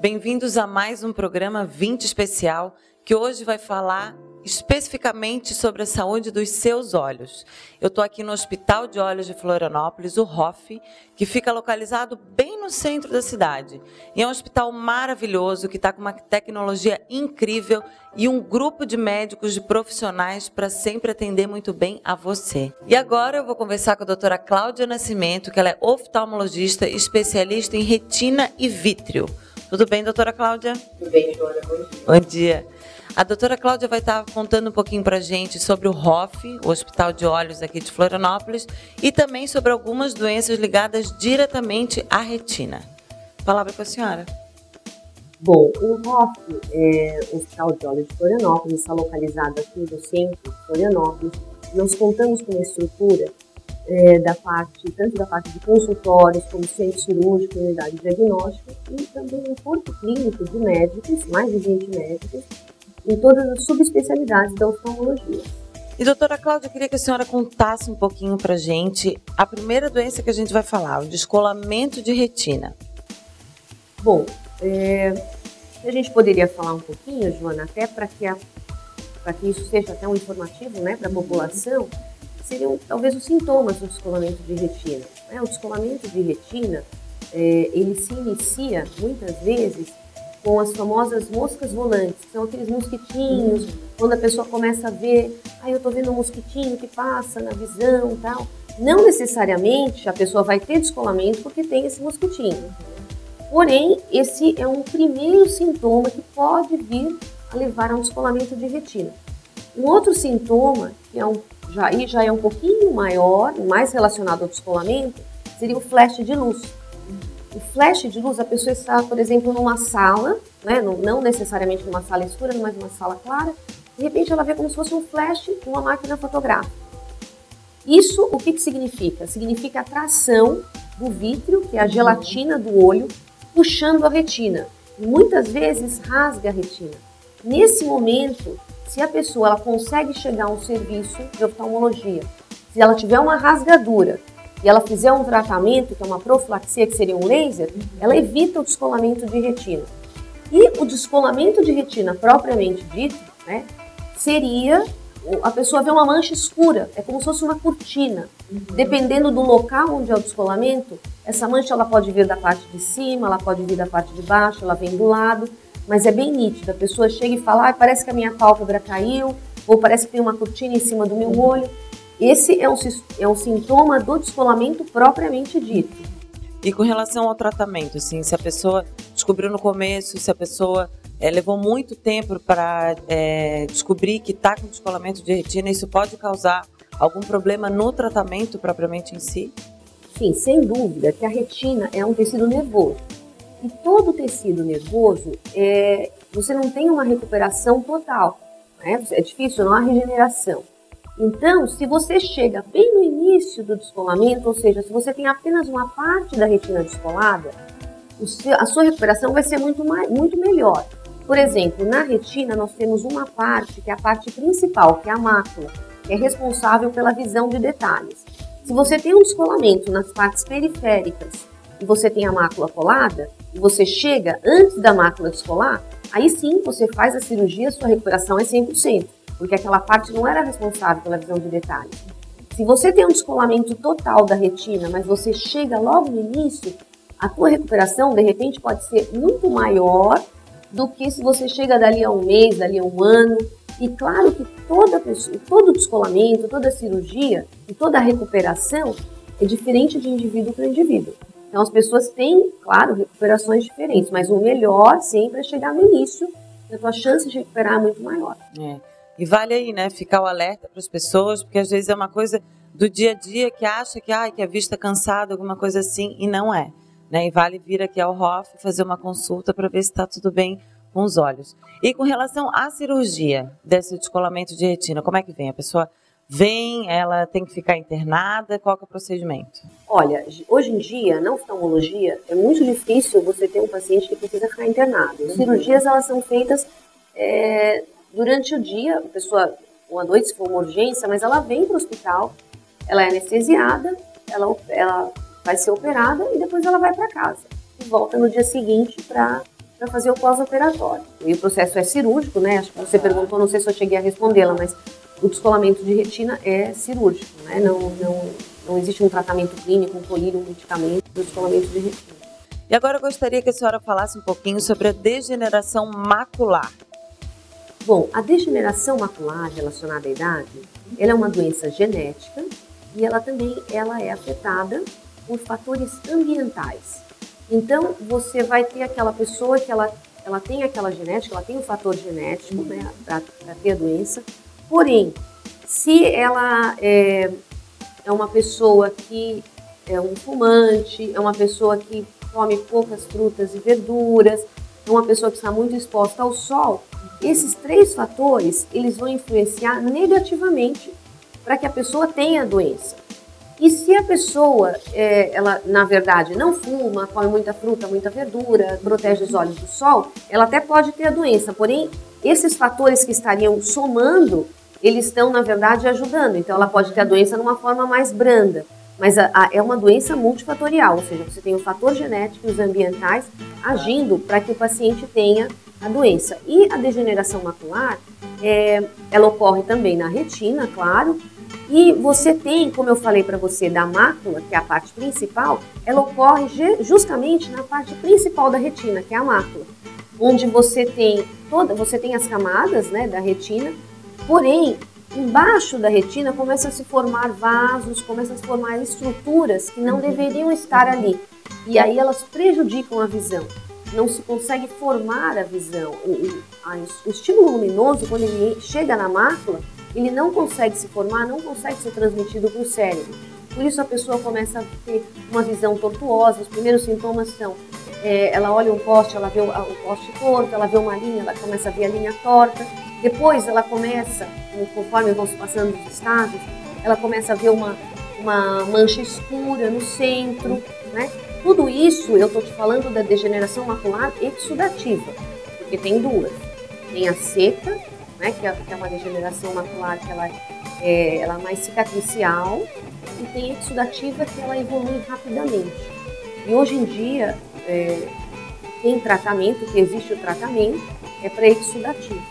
Bem-vindos a mais um programa 20 especial, que hoje vai falar especificamente sobre a saúde dos seus olhos. Eu estou aqui no Hospital de Olhos de Florianópolis, o ROF, que fica localizado bem no centro da cidade. E é um hospital maravilhoso, que está com uma tecnologia incrível e um grupo de médicos, de profissionais, para sempre atender muito bem a você. E agora eu vou conversar com a doutora Cláudia Nascimento, que ela é oftalmologista, especialista em retina e vítreo. Tudo bem, doutora Cláudia? Tudo bem, Joana. Bom dia. Bom dia. A doutora Cláudia vai estar contando um pouquinho para a gente sobre o ROF, o Hospital de Olhos aqui de Florianópolis, e também sobre algumas doenças ligadas diretamente à retina. Palavra com a senhora. Bom, o ROF, o Hospital de Olhos de Florianópolis, está localizado aqui no centro de Florianópolis. Nós contamos com uma estrutura tanto da parte de consultórios, como centro cirúrgico, unidade diagnóstica, e também um corpo clínico de médicos, mais de 20 médicos, em todas as subespecialidades da oftalmologia. E doutora Cláudia, eu queria que a senhora contasse um pouquinho para a gente a primeira doença que a gente vai falar, o descolamento de retina. Bom, a gente poderia falar um pouquinho, Joana, até para que isso seja até um informativo, né, para a população, seriam talvez os sintomas do descolamento de retina. O descolamento de retina, ele se inicia muitas vezes com as famosas moscas volantes, que são aqueles mosquitinhos, quando a pessoa começa a ver, eu estou vendo um mosquitinho que passa na visão e tal. Não necessariamente a pessoa vai ter descolamento porque tem esse mosquitinho. Porém, esse é um primeiro sintoma que pode vir a levar a um descolamento de retina. Um outro sintoma, que já é um pouquinho maior, mais relacionado ao descolamento, seria o flash de luz. O flash de luz, a pessoa está, por exemplo, numa sala, né, não necessariamente numa sala escura, mas numa sala clara, de repente ela vê como se fosse um flash de uma máquina fotográfica. Isso, o que significa? Significa a tração do vítreo, que é a gelatina do olho, puxando a retina. E muitas vezes rasga a retina. Nesse momento, se a pessoa ela consegue chegar a um serviço de oftalmologia, se ela tiver uma rasgadura e ela fizer um tratamento, que é uma profilaxia, que seria um laser, ela evita o descolamento de retina. E o descolamento de retina propriamente dito, né, seria a pessoa ver uma mancha escura, é como se fosse uma cortina. Dependendo do local onde é o descolamento, essa mancha ela pode vir da parte de cima, ela pode vir da parte de baixo, ela vem do lado, mas é bem nítida. A pessoa chega e fala, parece que a minha pálpebra caiu, ou parece que tem uma cortina em cima do meu olho. Esse é um sintoma do descolamento propriamente dito. E com relação ao tratamento, assim, se a pessoa descobriu no começo, se a pessoa levou muito tempo para descobrir que está com descolamento de retina, isso pode causar algum problema no tratamento propriamente em si? Sim, sem dúvida que a retina é um tecido nervoso. E todo tecido nervoso, você não tem uma recuperação total, né? É difícil, não há regeneração. Então, se você chega bem no início do descolamento, ou seja, se você tem apenas uma parte da retina descolada, a sua recuperação vai ser muito melhor. Por exemplo, na retina nós temos uma parte, que é a parte principal, que é a mácula, que é responsável pela visão de detalhes. Se você tem um descolamento nas partes periféricas e você tem a mácula colada, e você chega antes da mácula descolar, aí sim você faz a cirurgia, sua recuperação é 100%, porque aquela parte não era responsável pela visão de detalhes. Se você tem um descolamento total da retina, mas você chega logo no início, a tua recuperação, de repente, pode ser muito maior do que se você chega dali a um mês, dali a um ano. E claro que todo descolamento, toda cirurgia e toda recuperação é diferente de indivíduo para indivíduo. Então as pessoas têm, claro, recuperações diferentes, mas o melhor sempre é chegar no início, e a tua chance de recuperar é muito maior. E vale aí, né, ficar o alerta para as pessoas, porque às vezes é uma coisa do dia a dia que acha que a vista cansada, alguma coisa assim, e não é. Né? E vale vir aqui ao ROF fazer uma consulta para ver se está tudo bem com os olhos. E com relação à cirurgia desse descolamento de retina, como é que vem? A pessoa vem, ela tem que ficar internada, qual que é o procedimento? Olha, hoje em dia, na oftalmologia, é muito difícil você ter um paciente que precisa ficar internado. As cirurgias, elas são feitas durante o dia, a pessoa, uma noite, se for uma urgência, mas ela vem para o hospital, ela é anestesiada, ela vai ser operada e depois ela vai para casa. E volta no dia seguinte para para fazer o pós-operatório. E o processo é cirúrgico, né? Acho que você perguntou, não sei se eu cheguei a respondê-la, mas o descolamento de retina é cirúrgico, né? Não existe um tratamento clínico, um colírio, um medicamento do descolamento de retina. E agora eu gostaria que a senhora falasse um pouquinho sobre a degeneração macular. Bom, a degeneração macular relacionada à idade, ela é uma doença genética e ela também é afetada por fatores ambientais. Então, você vai ter aquela pessoa que ela tem aquela genética, ela tem um fator genético, né, para ter a doença. Porém, se ela é uma pessoa que é um fumante, é uma pessoa que come poucas frutas e verduras, é uma pessoa que está muito exposta ao sol, esses 3 fatores, eles vão influenciar negativamente para que a pessoa tenha a doença. E se a pessoa, ela na verdade não fuma, come muita fruta, muita verdura, protege os olhos do sol, ela até pode ter a doença, porém esses fatores que estariam somando, eles estão na verdade ajudando, então ela pode ter a doença de uma forma mais branda. Mas é uma doença multifatorial, ou seja, você tem o fator genético e os ambientais agindo para que o paciente tenha a doença. E a degeneração macular, ela ocorre também na retina, claro, e você tem, como eu falei para você, da mácula, que é a parte principal, ela ocorre justamente na parte principal da retina, que é a mácula, onde você tem as camadas, né, da retina, porém, embaixo da retina começa a se formar vasos, começa a se formar estruturas que não deveriam estar ali. E aí elas prejudicam a visão. Não se consegue formar a visão. O estímulo luminoso, quando ele chega na mácula, ele não consegue se formar, não consegue ser transmitido para o cérebro. Por isso a pessoa começa a ter uma visão tortuosa. Os primeiros sintomas são, ela olha um poste, ela vê o poste torto, ela vê uma linha, ela começa a ver a linha torta. Depois ela começa, conforme vão se passando os estágios, ela começa a ver uma mancha escura no centro, né? Tudo isso eu estou te falando da degeneração macular exudativa, porque tem 2. Tem a seca, né, que é uma degeneração macular que ela é mais cicatricial, e tem a exudativa que ela evolui rapidamente. E hoje em dia tem tratamento, que existe o tratamento, para exudativa.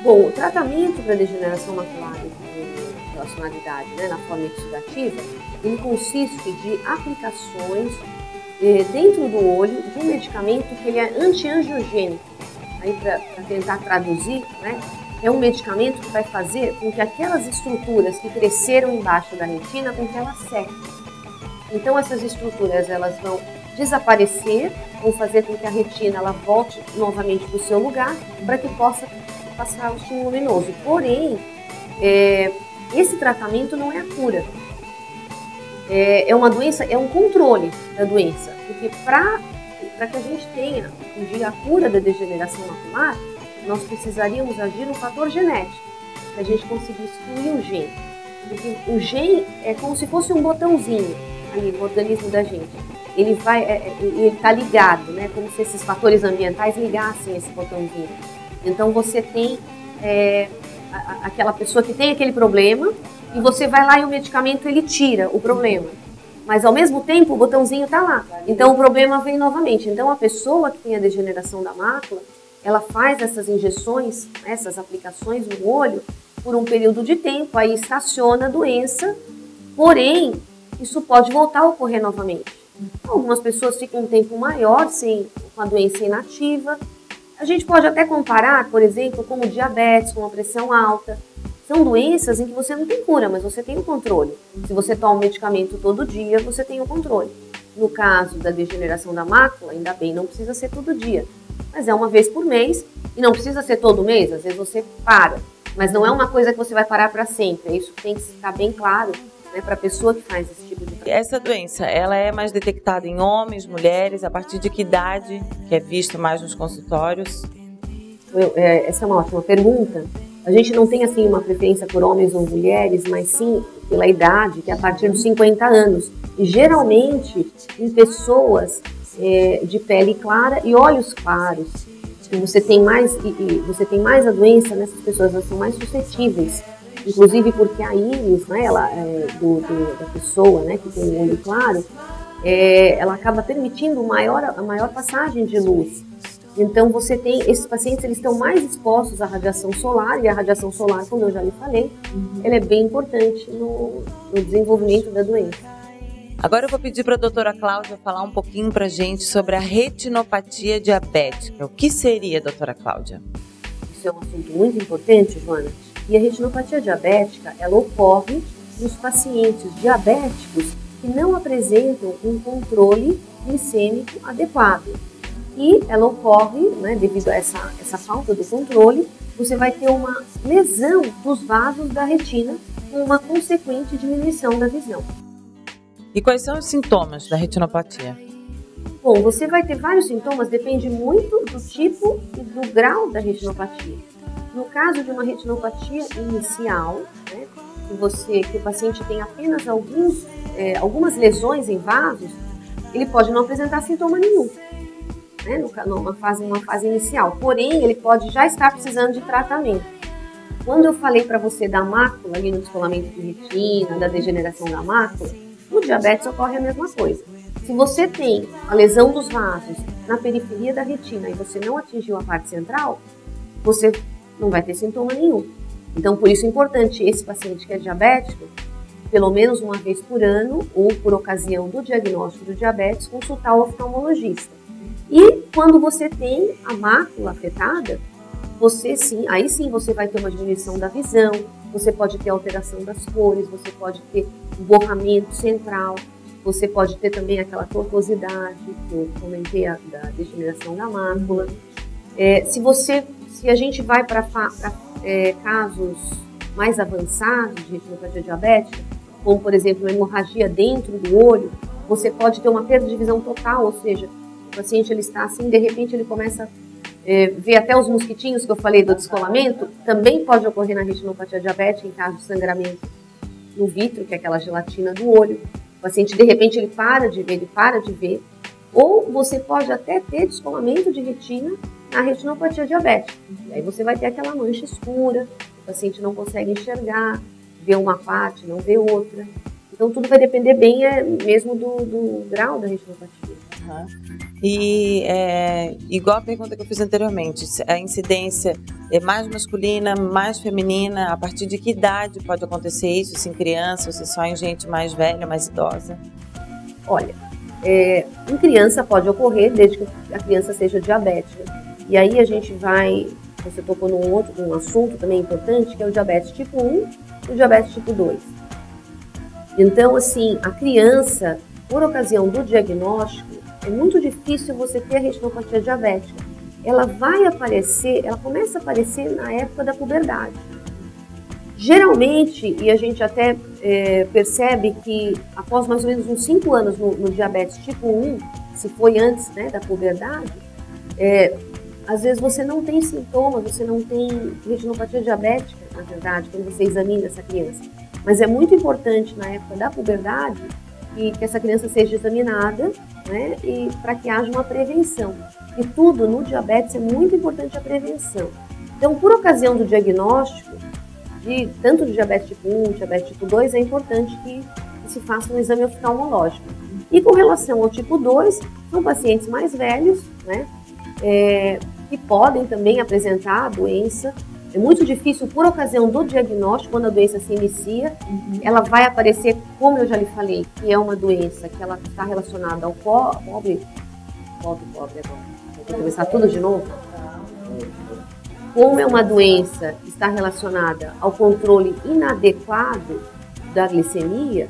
Bom, o tratamento para degeneração macular relacionada à idade, né, na forma exudativa, ele consiste de aplicações dentro do olho de um medicamento que ele é anti-angiogênico. Aí para tentar traduzir, né, é um medicamento que vai fazer com que aquelas estruturas que cresceram embaixo da retina, com que elas sequem. Então essas estruturas elas vão desaparecer, vão fazer com que a retina ela volte novamente para o seu lugar, para que possa passar o estímulo luminoso. Porém, esse tratamento não é a cura. É uma doença, é um controle da doença. Porque para que a gente tenha um dia a cura da degeneração macular, nós precisaríamos agir no fator genético, para a gente conseguir excluir o gene. Porque o gene é como se fosse um botãozinho ali no organismo da gente. Ele está ligado, né? Como se esses fatores ambientais ligassem esse botãozinho. Então você tem aquela pessoa que tem aquele problema e você vai lá e o medicamento ele tira o problema. Mas ao mesmo tempo o botãozinho está lá. Então o problema vem novamente. Então a pessoa que tem a degeneração da mácula, ela faz essas injeções, essas aplicações no olho por um período de tempo, aí estaciona a doença, porém isso pode voltar a ocorrer novamente. Algumas pessoas ficam um tempo maior com a doença inativa. A gente pode até comparar, por exemplo, com o diabetes, com a pressão alta. São doenças em que você não tem cura, mas você tem o controle. Se você toma um medicamento todo dia, você tem o controle. No caso da degeneração da mácula, ainda bem, não precisa ser todo dia. Mas é uma vez por mês, e não precisa ser todo mês, às vezes você para. Mas não é uma coisa que você vai parar para sempre. Isso tem que estar bem claro, né, para a pessoa que faz esse tipo de tratamento. Essa doença, ela é mais detectada em homens, mulheres, a partir de que idade que é visto mais nos consultórios? Essa é uma ótima pergunta. A gente não tem assim uma preferência por homens ou mulheres, mas sim pela idade, que é a partir dos 50 anos. E geralmente em pessoas de pele clara e olhos claros. E você tem mais a doença nessas pessoas, elas são mais suscetíveis. Inclusive porque a íris, né, da pessoa, né, que tem o olho claro, ela acaba permitindo a maior passagem de luz. Então, esses pacientes eles estão mais expostos à radiação solar, e a radiação solar, como eu já lhe falei, ela é bem importante no desenvolvimento da doença. Agora eu vou pedir para a doutora Cláudia falar um pouquinho para a gente sobre a retinopatia diabética. O que seria, doutora Cláudia? Isso é um assunto muito importante, Joana. E a retinopatia diabética, ela ocorre nos pacientes diabéticos que não apresentam um controle glicêmico adequado. E ela ocorre, né, devido a essa falta do controle, você vai ter uma lesão dos vasos da retina com uma consequente diminuição da visão. E quais são os sintomas da retinopatia? Bom, você vai ter vários sintomas, depende muito do tipo e do grau da retinopatia. No caso de uma retinopatia inicial, né, que o paciente tem apenas algumas lesões em vasos, ele pode não apresentar sintoma nenhum, né, numa fase inicial. Porém, ele pode já estar precisando de tratamento. Quando eu falei para você da mácula, ali no descolamento de retina, da degeneração da mácula, no diabetes ocorre a mesma coisa. Se você tem a lesão dos vasos na periferia da retina e você não atingiu a parte central, você não vai ter sintoma nenhum. Então, por isso é importante esse paciente que é diabético, pelo menos uma vez por ano, ou por ocasião do diagnóstico do diabetes, consultar o oftalmologista. E quando você tem a mácula afetada, aí sim você vai ter uma diminuição da visão, você pode ter alteração das cores, você pode ter um borramento central, você pode ter também aquela tortuosidade que eu comentei da degeneração da mácula. Se a gente vai para casos mais avançados de retinopatia diabética, como por exemplo uma hemorragia dentro do olho, você pode ter uma perda de visão total, ou seja, o paciente ele está assim, de repente ele começa a ver até os mosquitinhos que eu falei do descolamento, também pode ocorrer na retinopatia diabética em caso de sangramento no vítreo, que é aquela gelatina do olho. O paciente de repente ele para de ver, ou você pode até ter descolamento de retina na retinopatia diabética. E aí você vai ter aquela mancha escura, o paciente não consegue enxergar, vê uma parte, não vê outra. Então tudo vai depender bem mesmo do grau da retinopatia. E igual a pergunta que eu fiz anteriormente, a incidência é mais masculina, mais feminina? A partir de que idade pode acontecer isso? Se em criança ou se só em gente mais velha, mais idosa? Olha, em criança pode ocorrer desde que a criança seja diabética. E aí você tocou num assunto também importante, que é o diabetes tipo 1 e o diabetes tipo 2. Então, assim, a criança, por ocasião do diagnóstico, é muito difícil você ter a retinopatia diabética. Ela começa a aparecer na época da puberdade. Geralmente, e a gente até percebe que após mais ou menos uns 5 anos no diabetes tipo 1, se foi antes, né, da puberdade, às vezes você não tem sintomas, você não tem retinopatia diabética, na verdade, quando você examina essa criança. Mas é muito importante na época da puberdade que essa criança seja examinada, né, e para que haja uma prevenção. E tudo no diabetes é muito importante a prevenção. Então, por ocasião do diagnóstico, tanto de diabetes tipo 1, diabetes tipo 2, é importante que se faça um exame oftalmológico. E com relação ao tipo 2, são pacientes mais velhos, né, que podem também apresentar a doença. É muito difícil, por ocasião do diagnóstico, quando a doença se inicia, ela vai aparecer, como eu já lhe falei, que é uma doença que ela está relacionada ao pobre agora. Vou começar tudo de novo. Como é uma doença que está relacionada ao controle inadequado da glicemia,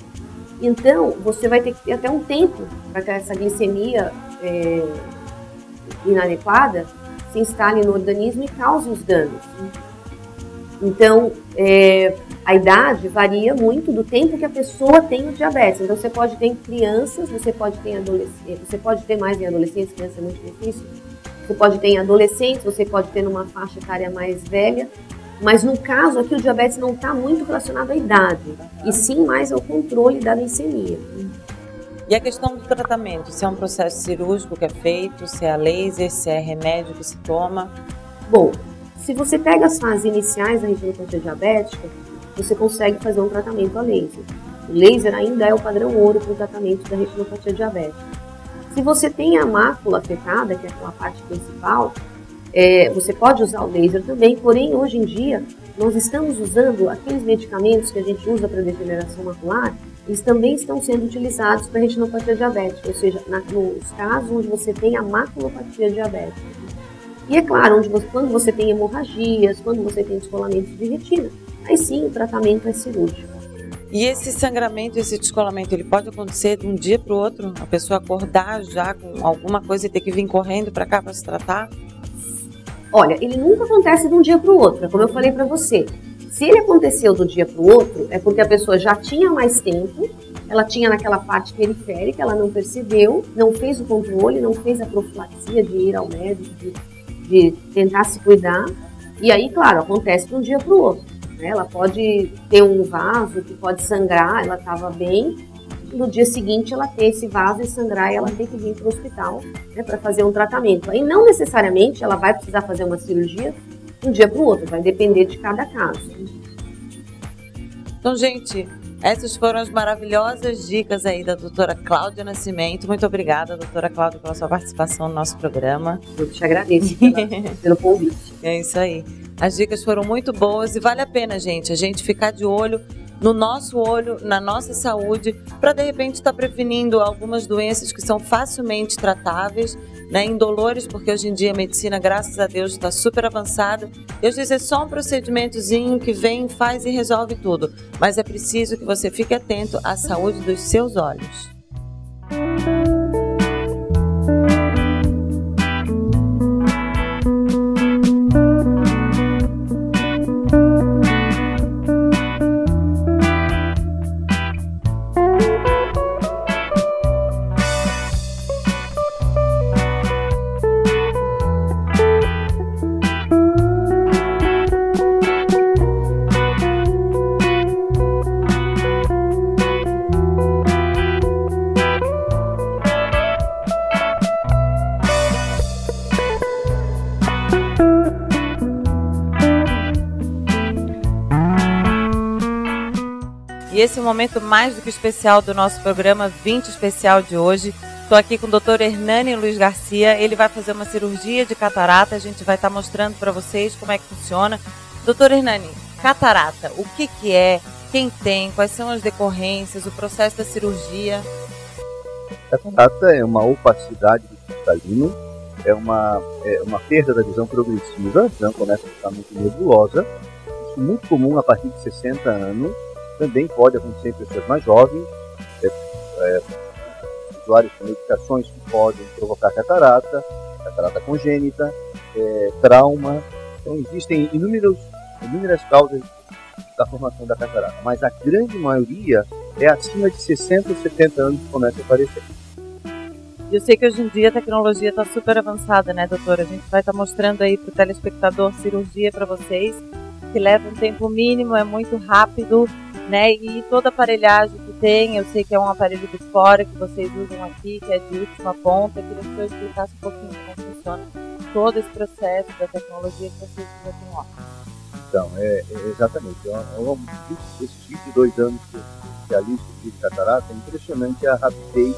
então você vai ter que ter até um tempo para que essa glicemia inadequada se instale no organismo e cause os danos. Então, a idade varia muito do tempo que a pessoa tem o diabetes. Então, você pode ter em crianças, você pode ter em adolescentes, você pode ter mais em adolescentes, criança é muito difícil. Você pode ter em adolescentes, você pode ter numa faixa etária mais velha. Mas no caso aqui, o diabetes não está muito relacionado à idade, e sim mais ao controle da glicemia. E a questão do tratamento, se é um processo cirúrgico que é feito, se é a laser, se é remédio que se toma? Bom, se você pega as fases iniciais da retinopatia diabética, você consegue fazer um tratamento a laser. O laser ainda é o padrão ouro para o tratamento da retinopatia diabética. Se você tem a mácula afetada, que é aquela parte principal, você pode usar o laser também, porém hoje em dia nós estamos usando aqueles medicamentos que a gente usa para degeneração macular, eles também estão sendo utilizados para retinopatia diabética, ou seja, nos casos onde você tem a maculopatia diabética. E é claro, quando você tem hemorragias, quando você tem descolamentos de retina, aí sim o tratamento é cirúrgico. E esse sangramento, esse descolamento, ele pode acontecer de um dia para o outro? A pessoa acordar já com alguma coisa e ter que vir correndo para cá para se tratar? Olha, ele nunca acontece de um dia para o outro, é como eu falei para você. Se ele aconteceu do dia para o outro, é porque a pessoa já tinha mais tempo, ela tinha naquela parte periférica, ela não percebeu, não fez o controle, não fez a profilaxia de ir ao médico, de tentar se cuidar. E aí, claro, acontece de um dia para o outro. Né? Ela pode ter um vaso que pode sangrar, ela estava bem, no dia seguinte ela tem esse vaso e sangrar e ela tem que vir para o hospital, né, para fazer um tratamento. Aí não necessariamente ela vai precisar fazer uma cirurgia de um dia para o outro, vai depender de cada caso. Então, gente, essas foram as maravilhosas dicas aí da doutora Cláudia Nascimento. Muito obrigada, doutora Cláudia, pela sua participação no nosso programa. Eu te agradeço pelo convite. É isso aí. As dicas foram muito boas e vale a pena, gente, a gente ficar de olho no nosso olho, na nossa saúde, para de repente estar prevenindo algumas doenças que são facilmente tratáveis, né, indolores, porque hoje em dia a medicina, graças a Deus, está super avançada. Eu dizer, é só um procedimentozinho que vem, faz e resolve tudo, mas é preciso que você fique atento à saúde dos seus olhos. E esse é o momento mais do que especial do nosso programa 20 especial de hoje. Estou aqui com o Dr. Hernani Luiz Garcia. Ele vai fazer uma cirurgia de catarata. A gente vai estar mostrando para vocês como é que funciona. Dr. Hernani, catarata, o que é? Quem tem? Quais são as decorrências? O processo da cirurgia? Catarata é uma opacidade do cristalino, é uma perda da visão progressiva. A visão começa a ficar muito nebulosa. Isso é muito comum a partir de 60 anos. Também pode acontecer em pessoas mais jovens, usuários de medicações que podem provocar catarata congênita, trauma. Então existem inúmeras causas da formação da catarata, mas a grande maioria é acima de 60 ou 70 anos que começa a aparecer. Eu sei que hoje em dia a tecnologia está super avançada, né, doutora? A gente vai estar mostrando aí para o telespectador cirurgia para vocês, que leva um tempo mínimo, é muito rápido, né? E toda a aparelhagem que tem, eu sei que é um aparelho de fora que vocês usam aqui, que é de última ponta. Eu queria que você explicasse um pouquinho como funciona todo esse processo da tecnologia que vocês usam aqui no óculos. Então, exatamente. Ao longo desses 22 anos que eu realizo cirurgia de catarata, é impressionante a rapidez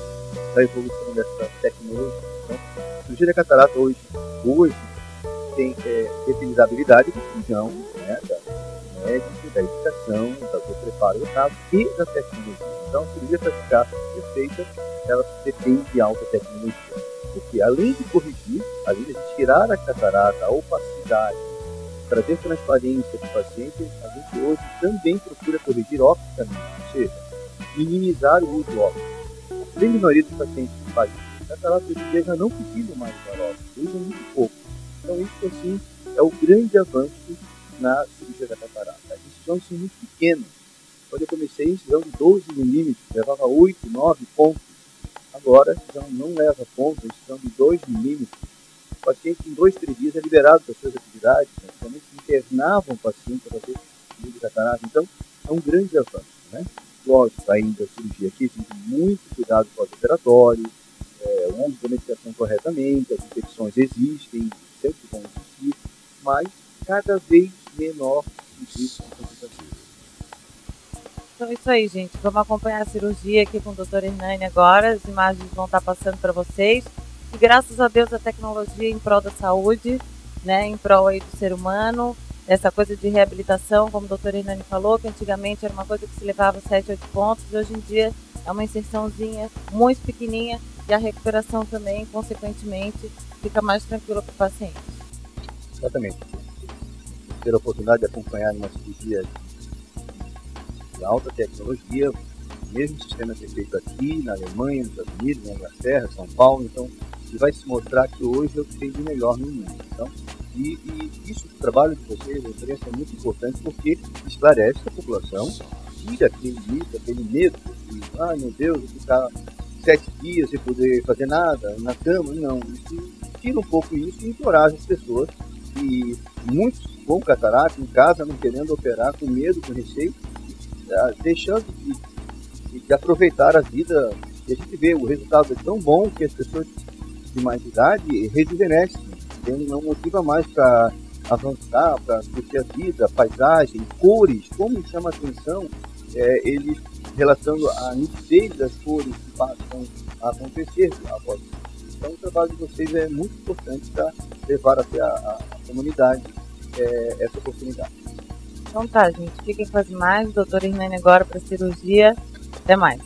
da evolução dessa tecnologia. Então, a cirurgia de catarata hoje tem utilizabilidade do cirurgião, né, do médico, da educação, do preparo do caso e da tecnologia. Então, a cirurgia para ficar perfeita, ela depende de alta tecnologia. Porque além de corrigir, além de tirar a catarata, a opacidade, trazer transparência para o paciente, a gente hoje também procura corrigir opticamente, ou seja, minimizar o uso óptico. A grande maioria dos pacientes que fazem catarata hoje em dia já não precisam mais usar óptico, usam muito pouco. Então isso assim é o grande avanço na cirurgia da catarata. As incisões são muito pequenas. Quando eu comecei, a incisão de 12 milímetros levava 8, 9 pontos. Agora a incisão não leva pontos, a incisão de 2 milímetros. O paciente em 2, 3 dias é liberado das suas atividades, né? Somente internavam o paciente para fazer cirurgia de catarata. Então é um grande avanço, né? Lógico, ainda a cirurgia aqui exige muito cuidado pós-operatório, o uso da medicação corretamente, as infecções existem, sempre vão existir, mas cada vez menor os riscos de complicações. Então é isso aí, gente. Vamos acompanhar a cirurgia aqui com o Dr. Hernani agora. As imagens vão estar passando para vocês. E graças a Deus a tecnologia em prol da saúde, né, em prol aí do ser humano. Essa coisa de reabilitação, como o Dr. Hernani falou, que antigamente era uma coisa que se levava 7, 8 pontos, e hoje em dia é uma inserçãozinha muito pequenininha e a recuperação também, consequentemente, fica mais tranquila para o paciente. Exatamente. Ter a oportunidade de acompanhar uma cirurgia de alta tecnologia, o mesmo sistema que é feito aqui, na Alemanha, nos Estados Unidos, na Inglaterra, São Paulo, então, ele vai se mostrar que hoje é o que tem de melhor no mundo. Então, e isso, o trabalho de vocês, a imprensa, é muito importante porque esclarece a população, tira aquele mito, aquele medo, de, meu Deus, vou ficar 7 dias sem poder fazer nada, na cama. Não, isso tira um pouco isso e encoraja as pessoas. E muitos com catarata em casa, não querendo operar, com medo, com receio, deixando de aproveitar a vida. E a gente vê, o resultado é tão bom que as pessoas de mais idade rejuvenescem, não motiva mais para avançar, para curtir a vida, a paisagem, cores, como chama a atenção, eles relatando a nitidez das cores que passam a acontecer após isso. Então o trabalho de vocês é muito importante para levar até a comunidade essa oportunidade. Então tá, gente, fiquem com as imagens, doutor Hernani agora para cirurgia. Até mais.